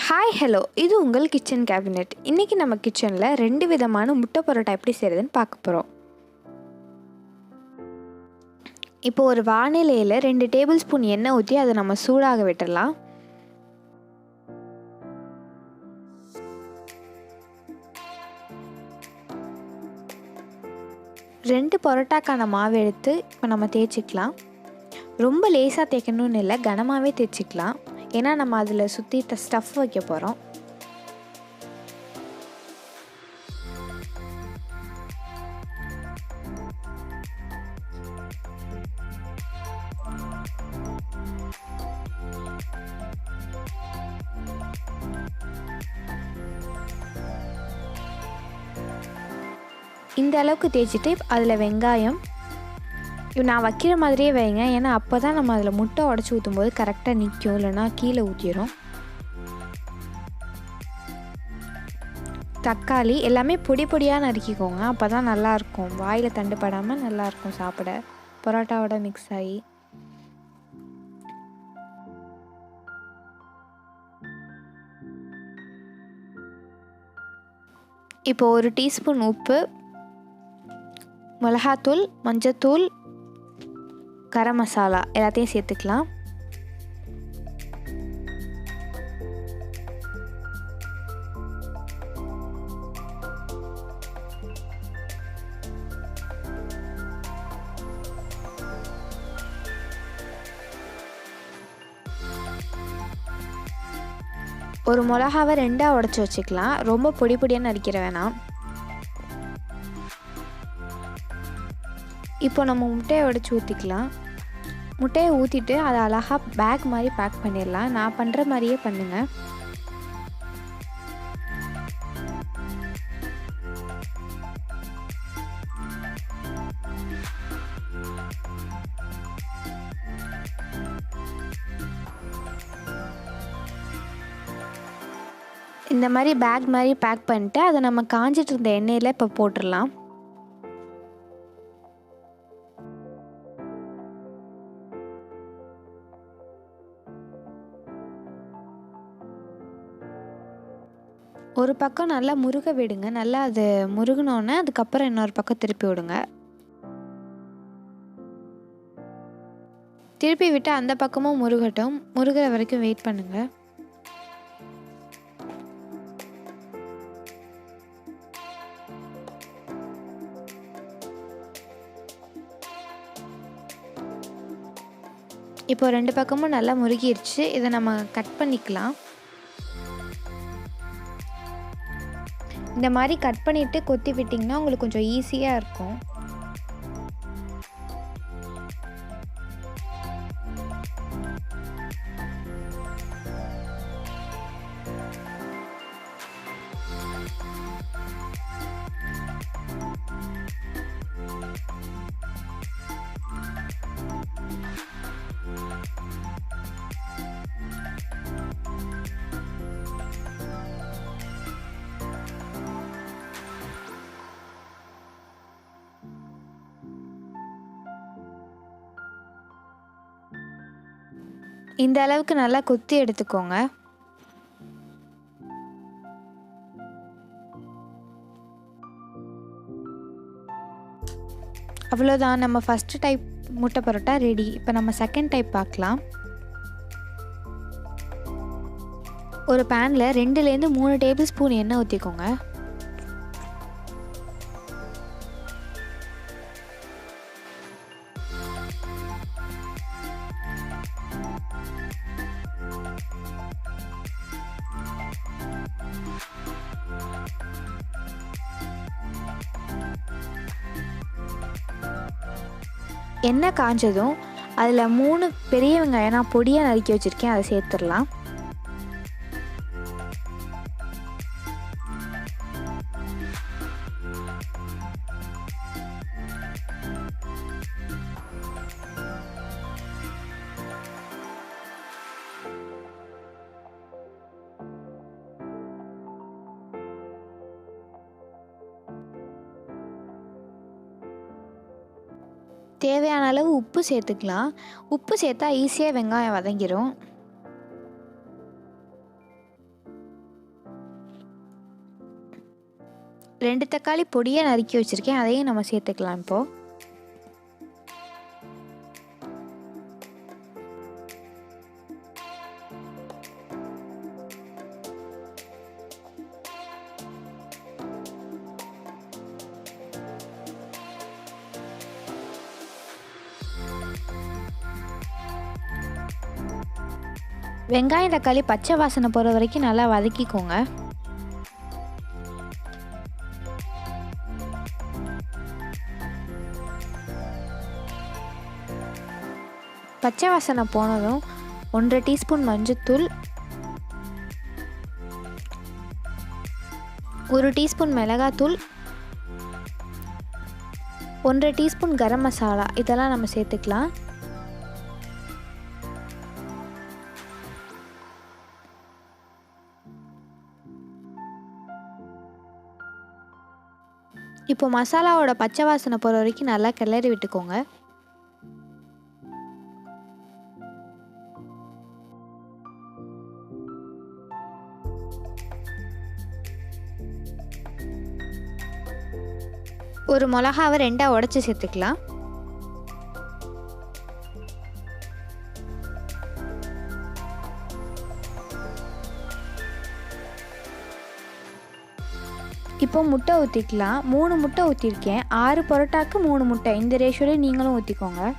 Hi hello, இது உங்கள் kitchen cabinet. இன்றைக்கி நம்ம கிச்சனில் 2 விதமான முட்டை பரோட்டா எப்படி செய்கிறதுன்னு பார்க்க போகிறோம். இப்போ ஒரு வானிலையில் 2 டேபிள் ஸ்பூன் எண்ணெய் ஊற்றி அதை நம்ம சூடாக விட்டுடலாம். ரெண்டு பரோட்டாக்கான மாவு எடுத்து இப்போ நம்ம தேய்ச்சிக்கலாம். ரொம்ப லேசாக தேய்க்கணும்னு இல்லை, கனமாகவே தேய்ச்சிக்கலாம். ஏன்னா நம்ம அதில் சுற்றி ஸ்டஃப் வைக்க போகிறோம். இந்த அளவுக்கு தேய்ச்சிட்டு அதில் வெங்காயம் நான் வைக்கிற மாதிரியே வைங்க. ஏன்னா அப்போ தான் நம்ம அதில் முட்டை உடச்சி ஊற்றும்போது கரெக்டாக நிற்கும், இல்லைன்னா கீழே ஊற்றிடும். தக்காளி எல்லாமே பொடி பொடியாக நறுக்கிக்கோங்க, அப்போ தான் நல்லாயிருக்கும். வாயில் தண்டுப்படாமல் நல்லாயிருக்கும் சாப்பிட, பரோட்டாவோட மிக்ஸ் ஆகி. இப்போ 1 டீஸ்பூன் உப்பு, மிளகாத்தூள், மஞ்சத்தூள், கரம் மசாலா எல்லாத்தையும் சேர்த்துக்கலாம். ஒரு மிளகாவை 2ஆக உடச்சி வச்சுக்கலாம். ரொம்ப பொடி பொடியாக நறுக்கிற வேணாம். இப்போ நம்ம முட்டையை உடச்சி ஊற்றிக்கலாம். முட்டையை ஊற்றிட்டு அதை அழகாக பேக் மாதிரி பேக் பண்ணிடலாம். நான் பண்ணுற மாதிரியே பண்ணுங்கள். இந்த மாதிரி பேக் மாதிரி பேக் பண்ணிட்டு அதை நம்ம காஞ்சிட்டு இருந்த எண்ணெயில் இப்போ போட்டுடலாம். ஒரு பக்கம் நல்லா முருக விடுங்க. நல்லா அது முருகினோன்னே அதுக்கப்புறம் இன்னொரு பக்கம் திருப்பி விடுங்க. திருப்பி விட்டு அந்த பக்கமும் முருகட்டும். முருகிற வரைக்கும் வெயிட் பண்ணுங்கள். இப்போ 2 பக்கமும் நல்லா முருகிருச்சு. இதை நம்ம கட் பண்ணிக்கலாம். இந்த மாதிரி கட் பண்ணிவிட்டு கொத்தி விட்டிங்கன்னா உங்களுக்கு கொஞ்சம் ஈஸியாக இருக்கும். இந்த அளவுக்கு நல்லா கொத்தி எடுத்துக்கோங்க. அவ்வளோதான், நம்ம ஃபஸ்ட்டு டைப் முட்டை பரோட்டா ரெடி. இப்போ நம்ம செகண்ட் டைப் பார்க்கலாம். ஒரு பேனில் 2லேருந்து 3 டேபிள் ஸ்பூன் எண்ணெய் ஊற்றிக்கோங்க. எண்ணெய் காஞ்சதும் அதில் 3 பெரிய வெங்காயம் நான் பொடியாக நறுக்கி வச்சுருக்கேன், அதை சேர்த்துடலாம். தேவையான அளவு உப்பு சேர்த்துக்கலாம். உப்பு சேர்த்தா ஈஸியாக வெங்காயம் வதங்கிடும். 2 தக்காளி பொடியாக நறுக்கி வச்சுருக்கேன், அதையும் நம்ம சேர்த்துக்கலாம் இப்போது. வெங்காயம் தக்காளி பச்சை வாசனை போகிற வரைக்கும் நல்லா வதக்கிக்கோங்க. பச்சை வாசனை போனதும் 1 டீஸ்பூன் மஞ்சள்தூள், 1 டீஸ்பூன் மிளகாத்தூள், 1 டீஸ்பூன் கரம் மசாலா இதெல்லாம் நம்ம சேர்த்துக்கலாம். இப்போ மசாலாவோட பச்சை வாசனை போகிற வரைக்கும் நல்லா கிளறி விட்டுக்கோங்க. ஒரு மிளகாவை 2ஆக உடைச்சி சேர்த்துக்கலாம். இப்போ முட்டை ஊற்றிக்கலாம். 3 முட்டை ஊற்றிருக்கேன். 6 பரோட்டாக்கு 3 முட்டை, இந்த ரேஷியோவில் நீங்களும் ஊற்றிக்கோங்க.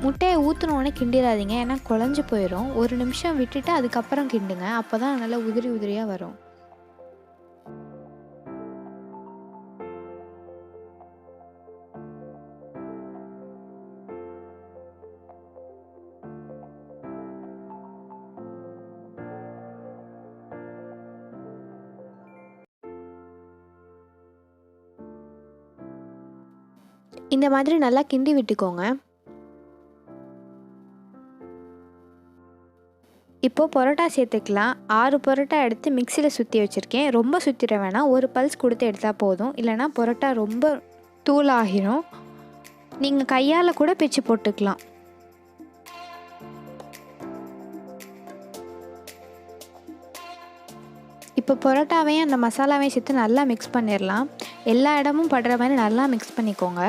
முட்டையை ஊற்றினோடனே கிண்டிடாதீங்க, ஏன்னா குழஞ்சி போயிடும். 1 நிமிஷம் விட்டுட்டு அதுக்கப்புறம் கிண்டுங்க, அப்போ தான் நல்லா உதிரி உதிரியாக வரும். இந்த மாதிரி நல்லா கிண்டி விட்டுக்கோங்க. இப்போது பரோட்டா சேர்த்துக்கலாம். 6 பரோட்டா எடுத்து மிக்சியில் சுற்றி வச்சுருக்கேன். ரொம்ப சுற்றிட வேணாம், ஒரு பல்ஸ் கொடுத்து எடுத்தால் போதும், இல்லைனா பரோட்டா ரொம்ப தூளாகிடும். நீங்கள் கையால் கூட பிச்சு போட்டுக்கலாம். இப்போ பரோட்டாவையும் அந்த மசாலாவையும் சேர்த்து நல்லா மிக்ஸ் பண்ணிடலாம். எல்லா இடமும் படுற மாதிரி நல்லா மிக்ஸ் பண்ணிக்கோங்க.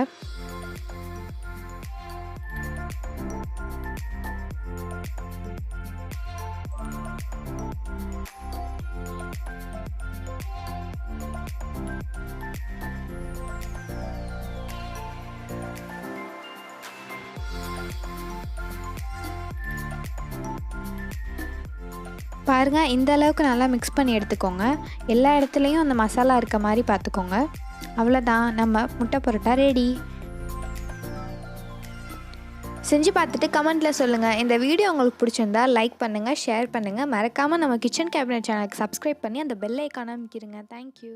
பாருங்கள், இந்த அளவுக்கு நல்லா மிக்ஸ் பண்ணி எடுத்துக்கோங்க. எல்லா இடத்துலையும் அந்த மசாலா இருக்க மாதிரி பார்த்துக்கோங்க. அவ்வளோதான், நம்ம முட்டை பரோட்டா ரெடி. செஞ்சு பார்த்துட்டு கமெண்ட்டில் சொல்லுங்கள். இந்த வீடியோ உங்களுக்கு பிடிச்சிருந்தா லைக் பண்ணுங்கள், ஷேர் பண்ணுங்கள். மறக்காமல் நம்ம கிச்சன் கேபினட் சேனலுக்கு சப்ஸ்கிரைப் பண்ணி அந்த பெல் ஐக்கானை அமைக்கிடுங்க. தேங்க்யூ.